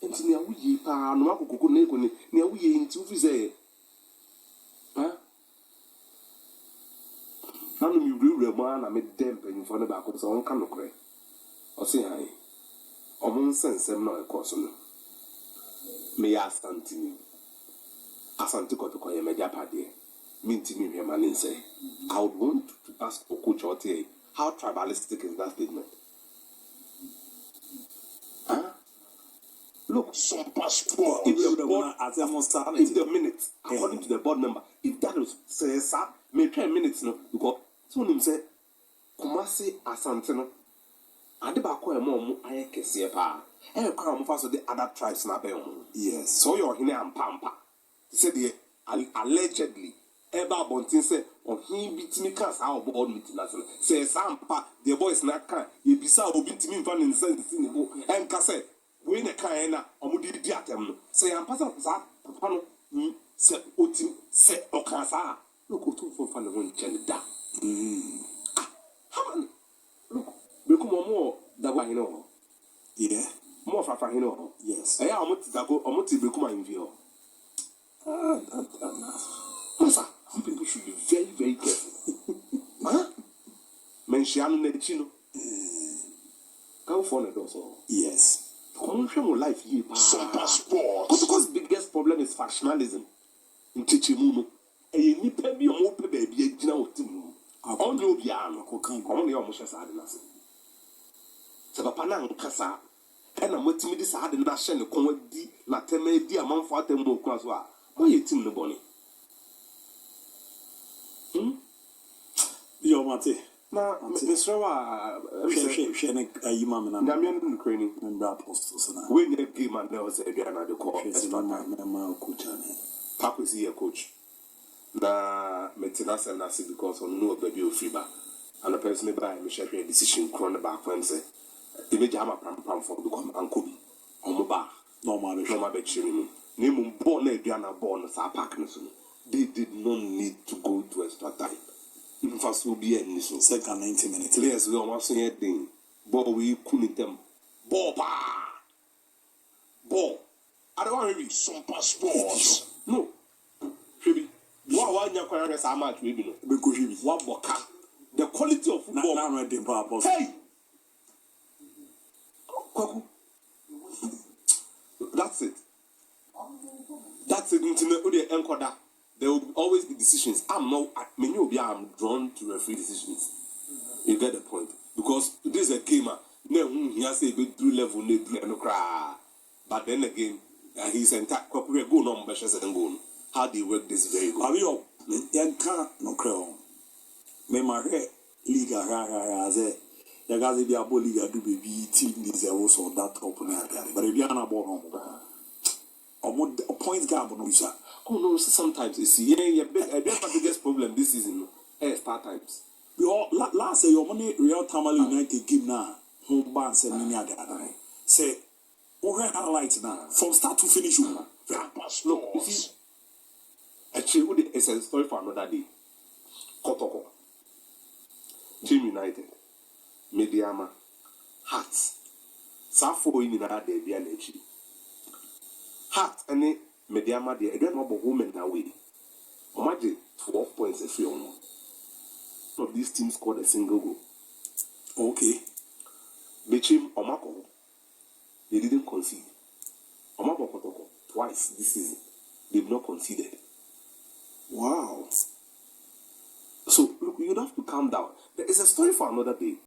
Enti ne awuye pa no akokoko na ekone ne awuye nti ufi say ha nanu mi wura ma na me dem panyimfo ne ba ko so on ka nokre o se han omun sensem na e course no me ya Asante Kotoko ye meja pade minti mi hwema say I would want to ask Coach Otie how tribalistic is that statement. Look, Sompa S. If the minutes, according to the board member, if that was says, may 10 minutes, no, because someone say, Kumasi Asante no, and the back where mom, I can see a pa, and come fast with the other tribes na be. Yes, so you're here and pampa. Said the allegedly, Eba Bontin said, on him beat me cast our board meeting national. Say, Sampa, the boys not can, you be so beat me van in sense in the book, and cassette. We na kaena omudi diatem say ampasa sa papa no se otim se okasa look otum for fan no nchen da haman look be ko mo da wa hino yeah mo fa hino yes eya omoti dago omoti be kuma invi ho masa people should be very very careful huh mention na chino come for na do so yes. Life here, Sompa Sports. Kotoko's biggest problem is factionalism. In Chichimuno, a nipa be a mope baby, a general team. On no piano, who can't come on the almost as I did not say. Sabapanang Cassa, and a multimidis had a national comedy, Lateme, dear man for them more class. Why you team the bonnet? Yo, Mate. Na mesrawa shene ayima na Damian Ukraine member apostles na we ne game and there was a na the call na coach ane Paku is here coach na metina sel na see because on no baby o free ba and the person by me share decision kron back when say the major am pam for become ankobi omo ba normal be chiri ni mu ball na aduana ball na sa park no so they did not need to go to extra time. First will be in this second 90 minutes. Yes, we almost say anything. Ball we couldn't them. Ball. I don't want to be Sompa Sports. No. Maybe. What you can how much we know. Because what boka. The quality of football. Now ready purpose. Hey. That's it. That's it. There will always be decisions. I'm drawn to referee decisions. You get the point? Because this is a gamer. He has a bit through level, no cry. But then again, he's entire corporate go on measures and go. How do you work this very good? Are you no cry? Me marry Liga as a Yagazi Diabo Liga do be team this also that open. But if you are not born home, points gap on you. Oh no, sometimes you see, the biggest problem this season start times. We all last year your money Real Tamale United game now, home bands and many other. Say, highlights now from start to finish. Look, you see, actually, it's a story for another day. Kotoko, Team United, Mediama, Hearts, Safo in another day, be an issue. Heart and Mediama, they don't know about women away. Imagine 12 points a free or no. None of these teams scored a single goal. Okay. Bechim Omako, they didn't concede. Omako Kotoko, twice this season, they've not conceded. Wow. So, look, you have to calm down. There is a story for another day.